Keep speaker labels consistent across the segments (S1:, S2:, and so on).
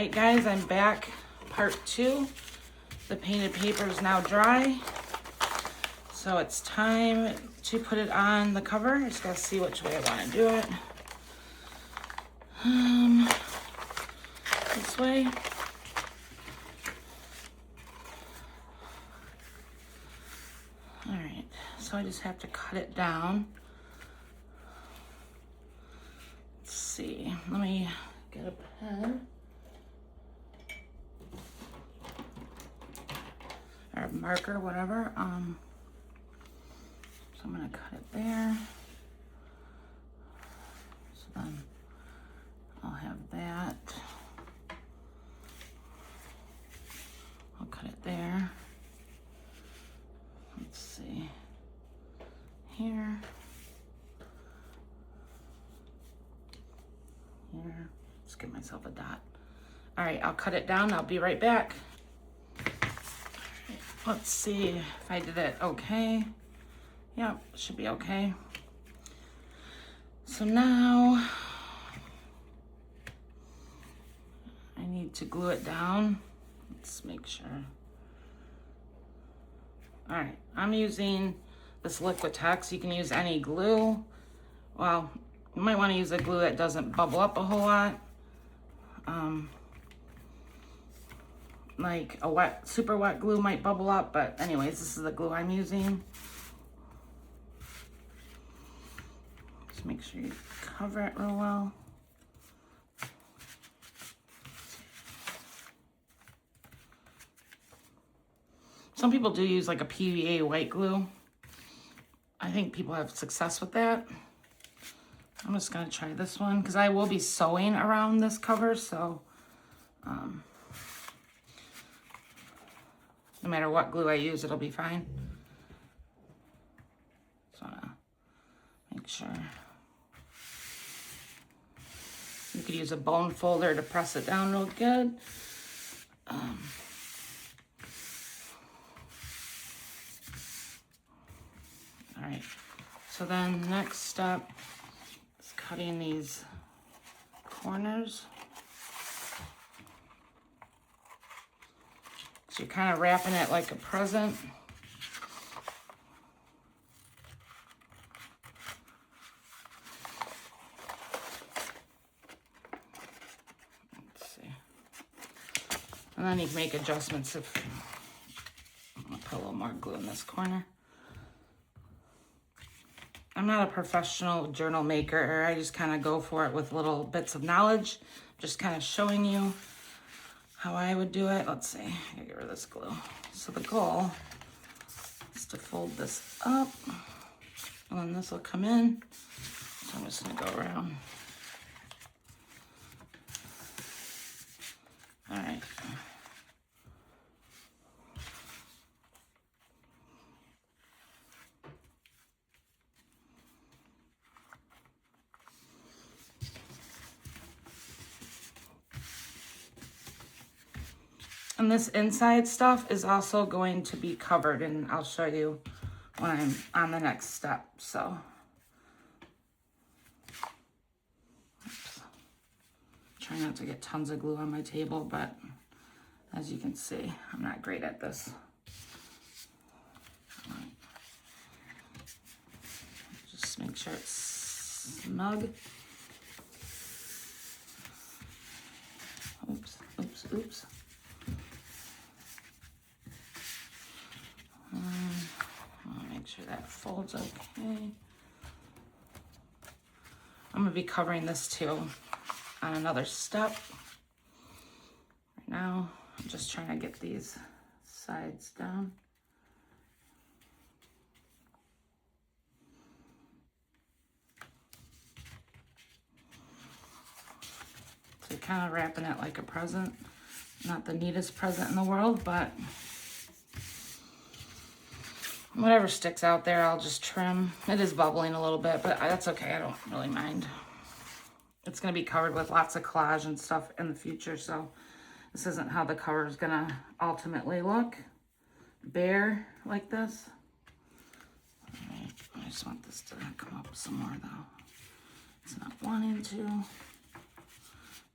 S1: right, guys, I'm back. Part 2. The painted paper is now dry. So it's time to put it on the cover. I just gotta see which way I want to do it. This way. All right, so I just have to cut it down. Let's see, let me get a pen. Or a marker, whatever. So I'm gonna cut it there. So then I'll have that. I'll cut it there. Let's see. Here. Here. Just give myself a dot. All right, I'll cut it down. I'll be right back. Let's see if I did it okay. Yep, should be okay. So now I need to glue it down. Let's make sure. All right, I'm using this Liquitex. You can use any glue. Well, you might want to use a glue that doesn't bubble up a whole lot. Like a super wet glue might bubble up, but anyways, this is the glue I'm using. Just make sure you cover it real well. Some people do use like a PVA white glue. I think people have success with that. I'm just gonna try this one because I will be sewing around this cover, so no matter what glue I use, it'll be fine. Just wanna make sure. You could use a bone folder to press it down real good. All right, so then next step is cutting these corners. So you're kind of wrapping it like a present. Let's see. And then you can make adjustments if I'm gonna put a little more glue in this corner. I'm not a professional journal maker. I just kind of go for it with little bits of knowledge. Just kind of showing you how I would do it. Let's see, I gotta get rid of this glue. So the goal is to fold this up, and then this will come in. So I'm just gonna go around. All right. And this inside stuff is also going to be covered, and I'll show you when I'm on the next step. So, oops. Try not to get tons of glue on my table, but as you can see, I'm not great at this. Just make sure it's snug. Oops, oops, oops. I'll make sure that folds okay. I'm gonna be covering this too on another step. Right now, I'm just trying to get these sides down. So you're kind of wrapping it like a present. Not the neatest present in the world, but whatever sticks out there, I'll just trim. It is bubbling a little bit, but that's okay. I don't really mind. It's going to be covered with lots of collage and stuff in the future, so this isn't how the cover is going to ultimately look. Bare like this. All right, I just want this to come up some more, though. It's not wanting to.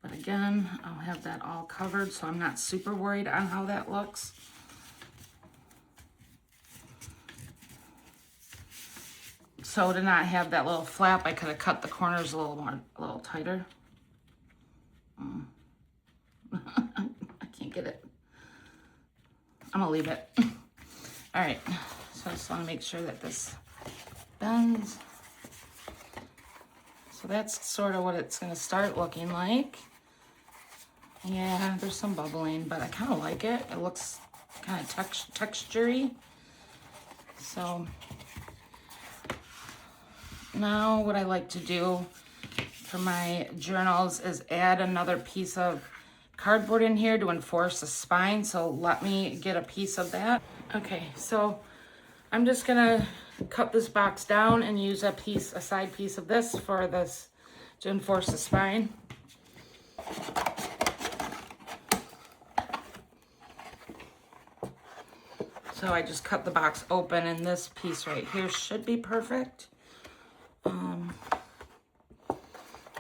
S1: But again, I'll have that all covered, so I'm not super worried on how that looks. So to not have that little flap, I could have cut the corners a little tighter. I can't get it. I'm gonna leave it. All right, so I just wanna make sure that this bends. So that's sort of what it's gonna start looking like. Yeah, there's some bubbling, but I kind of like it. It looks kind of textury. So now what I like to do for my journals is add another piece of cardboard in here to enforce the spine. So let me get a piece of that. Okay, so I'm just gonna cut this box down and use a side piece of this for this to enforce the spine. So I just cut the box open, and this piece right here should be perfect. Or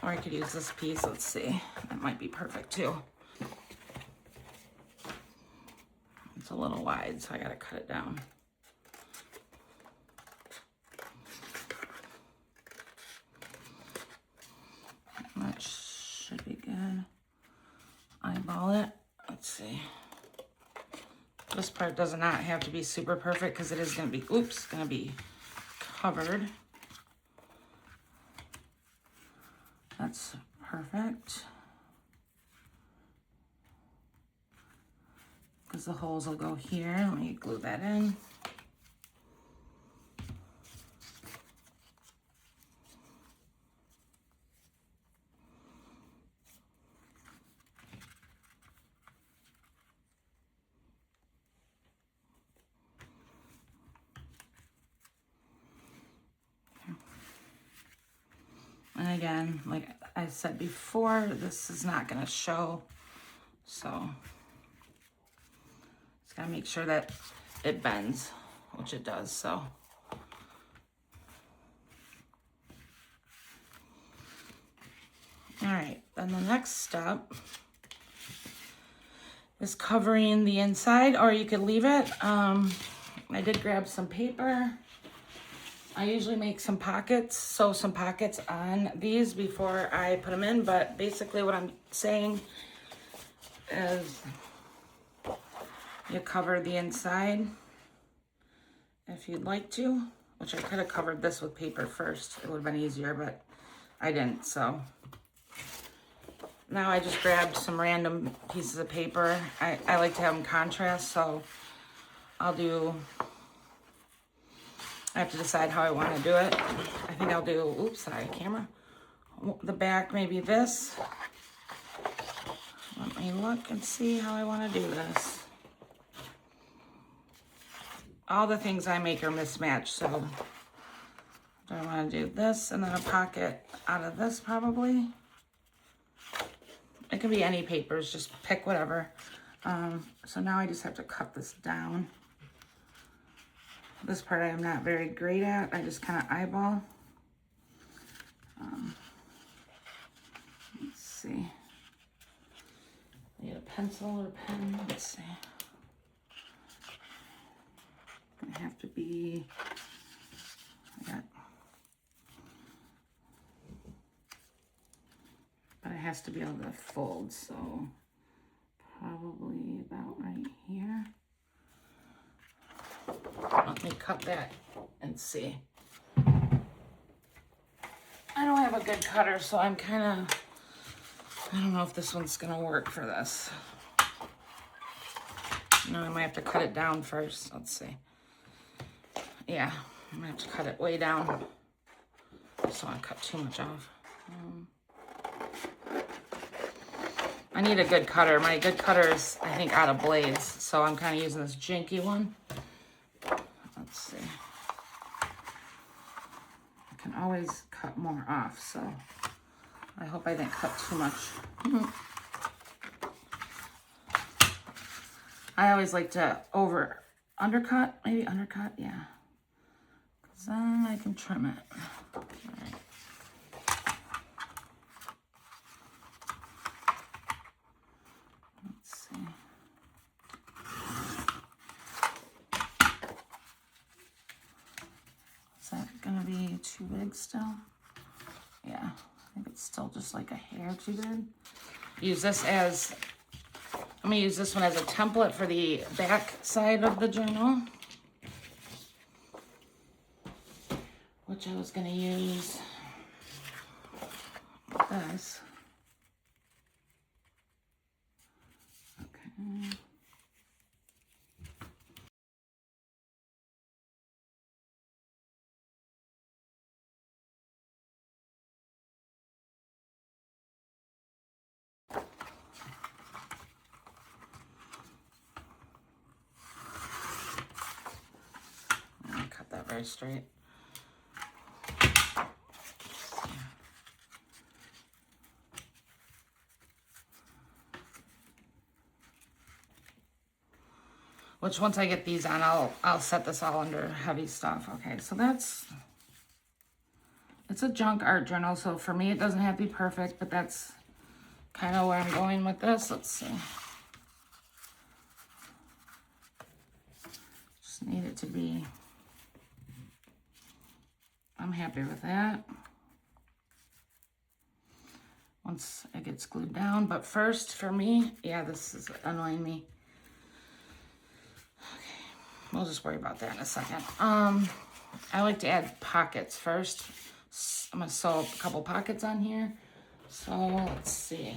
S1: I could use this piece, let's see. That might be perfect too. It's a little wide, so I gotta cut it down. That should be good. Eyeball it, let's see. This part does not have to be super perfect because it is gonna be, gonna be covered. That's perfect. Because the holes will go here. Let me glue that in. And again, like I said before, this is not gonna show, so just gotta make sure that it bends, which it does, so. All right, then the next step is covering the inside, or you could leave it. I did grab some paper. I usually make some pockets, sew some pockets on these before I put them in, but basically what I'm saying is you cover the inside if you'd like to, which I could have covered this with paper first. It would have been easier, but I didn't, so. Now I just grabbed some random pieces of paper. I like to have them contrast, so I'll do, I have to decide how I want to do it. I think I'll do, oops, sorry, camera. The back, maybe this. Let me look and see how I want to do this. All the things I make are mismatched, so do I want to do this and then a pocket out of this probably? It can be any papers, just pick whatever. So now I just have to cut this down. This part I am not very great at. I just kind of eyeball. Let's see. Need a pencil or pen. Let's see. Gonna have to be. But it has to be able to fold, so probably about right here. Let me cut that and see. I don't have a good cutter, so I'm kind of, I don't know if this one's gonna work for this. No, I might have to cut it down first. Let's see. Yeah, I'm gonna have to cut it way down. I just don't want to cut too much off. I need a good cutter. My good cutter is, I think, out of blades, so I'm kind of using this jinky one. Let's see. I can always cut more off, so I hope I didn't cut too much. I always like to undercut, maybe undercut, yeah. Because then I can trim it. All right. be too big still. Yeah, I think it's still just like a hair too big. Use this as, I'm gonna use this one as a template for the back side of the journal, which I was gonna use this. Okay. Cut that very straight. Which once I get these on, I'll set this all under heavy stuff. Okay, so it's a junk art journal, so for me it doesn't have to be perfect, but that's kind of where I'm going with this. Let's see. Just need it to be, I'm happy with that. Once it gets glued down, but first for me, yeah, this is annoying me. Okay, we'll just worry about that in a second. I like to add pockets first. I'm gonna sew a couple pockets on here. So let's see.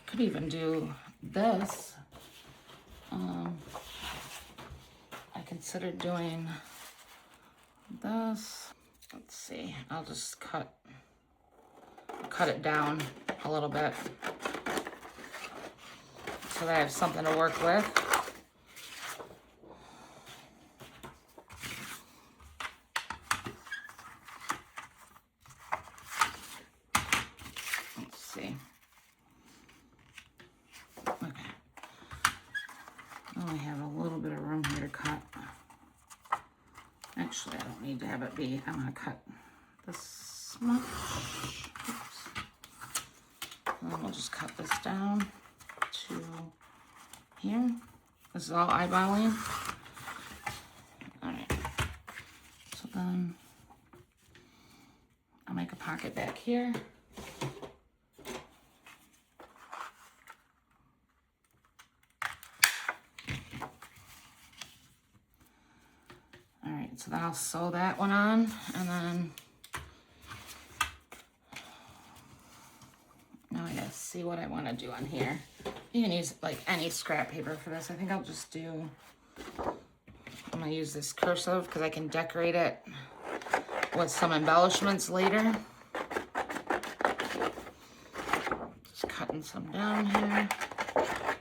S1: Could even do this. I considered doing this. Let's see. I'll just cut it down a little bit so that I have something to work with. Let's see. Okay. I only have a little bit of room here to cut. Actually, I don't need to have it be. I'm going to cut this much. Oops. And then we'll just cut this down to here. This is all eyeballing. All right. So then I'll make a pocket back here. All right, so then I'll sew that one on, and then now I gotta see what I want to do on here. You can use like any scrap paper for this. I think I'll just do, I'm gonna use this cursive because I can decorate it with some embellishments later. Just cutting some down here,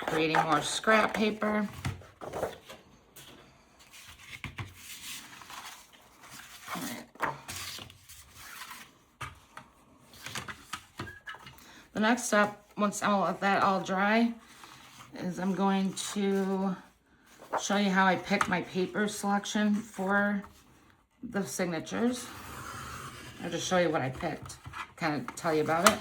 S1: creating more scrap paper. The next step, once I let that all dry, is I'm going to show you how I pick my paper selection for the signatures. I'll just show you what I picked, kind of tell you about it.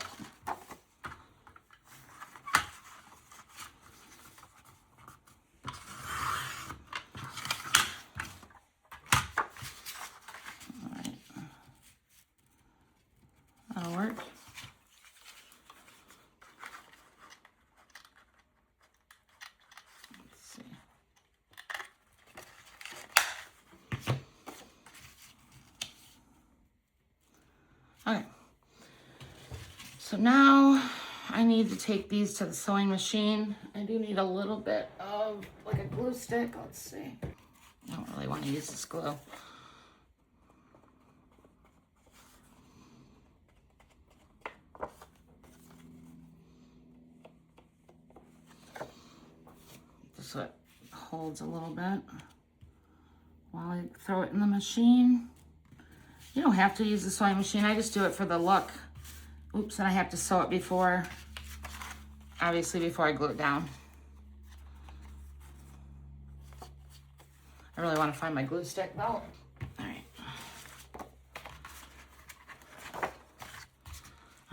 S1: All right. That'll work. Okay, so now I need to take these to the sewing machine. I do need a little bit of like a glue stick. Let's see. I don't really want to use this glue. Just so it holds a little bit while I throw it in the machine. You don't have to use the sewing machine. I just do it for the look. Oops, and I have to sew it before, obviously before I glue it down. I really want to find my glue stick though. All right.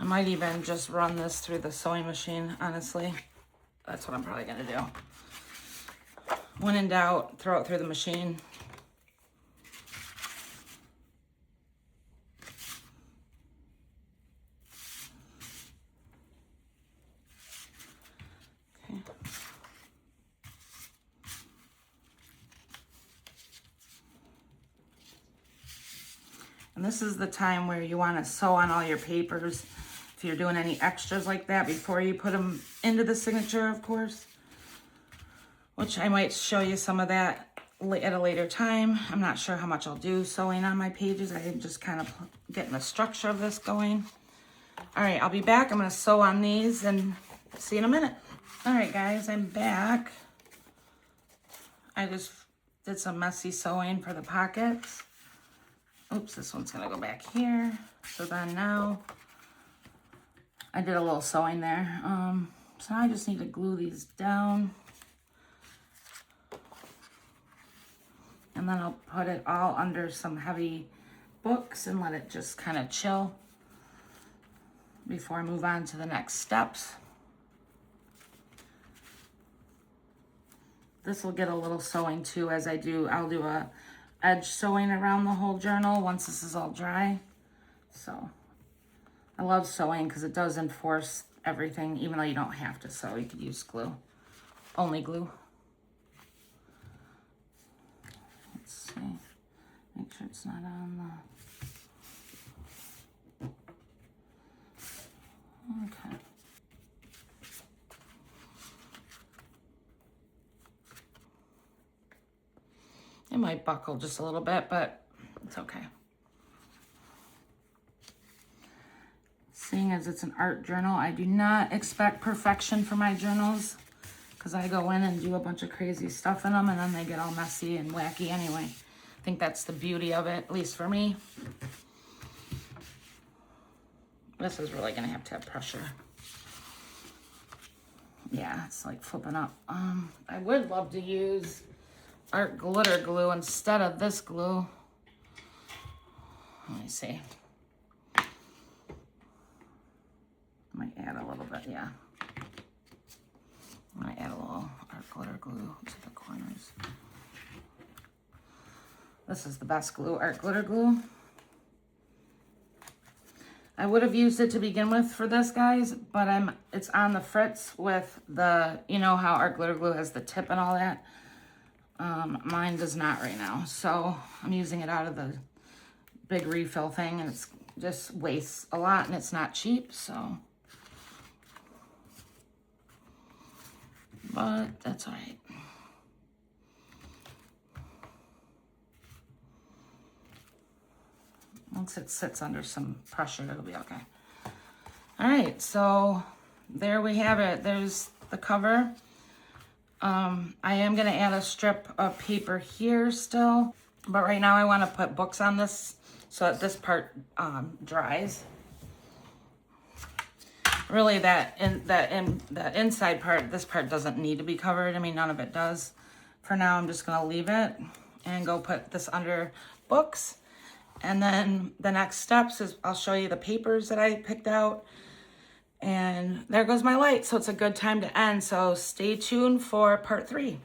S1: I might even just run this through the sewing machine, honestly. That's what I'm probably gonna do. When in doubt, throw it through the machine. this is the time where you want to sew on all your papers. If you're doing any extras like that before you put them into the signature, of course. Which I might show you some of that at a later time. I'm not sure how much I'll do sewing on my pages. I'm just kind of getting the structure of this going. All right, I'll be back. I'm going to sew on these and see you in a minute. All right, guys, I'm back. I just did some messy sewing for the pockets. Oops, this one's going to go back here. So then now I did a little sewing there. So now I just need to glue these down. And then I'll put it all under some heavy books and let it just kind of chill before I move on to the next steps. This will get a little sewing too as I do. I'll do a edge sewing around the whole journal once this is all dry. So I love sewing because it does enforce everything, even though you don't have to sew. You could use glue, only glue. Let's see, make sure it's not on the, okay. It might buckle just a little bit, but it's okay. Seeing as it's an art journal, I do not expect perfection for my journals because I go in and do a bunch of crazy stuff in them and then they get all messy and wacky anyway. I think that's the beauty of it, at least for me. This is really gonna have to have pressure. Yeah, it's like flipping up. I would love to use art glitter glue instead of this glue. Let me see. Might add a little bit, yeah. I might add a little art glitter glue to the corners. This is the best glue, art glitter glue. I would have used it to begin with for this, guys, but it's on the fritz with the, you know how art glitter glue has the tip and all that. Mine does not right now, so I'm using it out of the big refill thing, and it's just wastes a lot, and it's not cheap, so. But that's all right. Once it sits under some pressure, it'll be okay. All right, so there we have it. There's the cover. I am going to add a strip of paper here still, but right now I want to put books on this so that this part dries. Really, the inside part, this part doesn't need to be covered. I mean, none of it does. For now, I'm just going to leave it and go put this under books. And then the next steps is I'll show you the papers that I picked out. And there goes my light. So it's a good time to end. So stay tuned for part 3.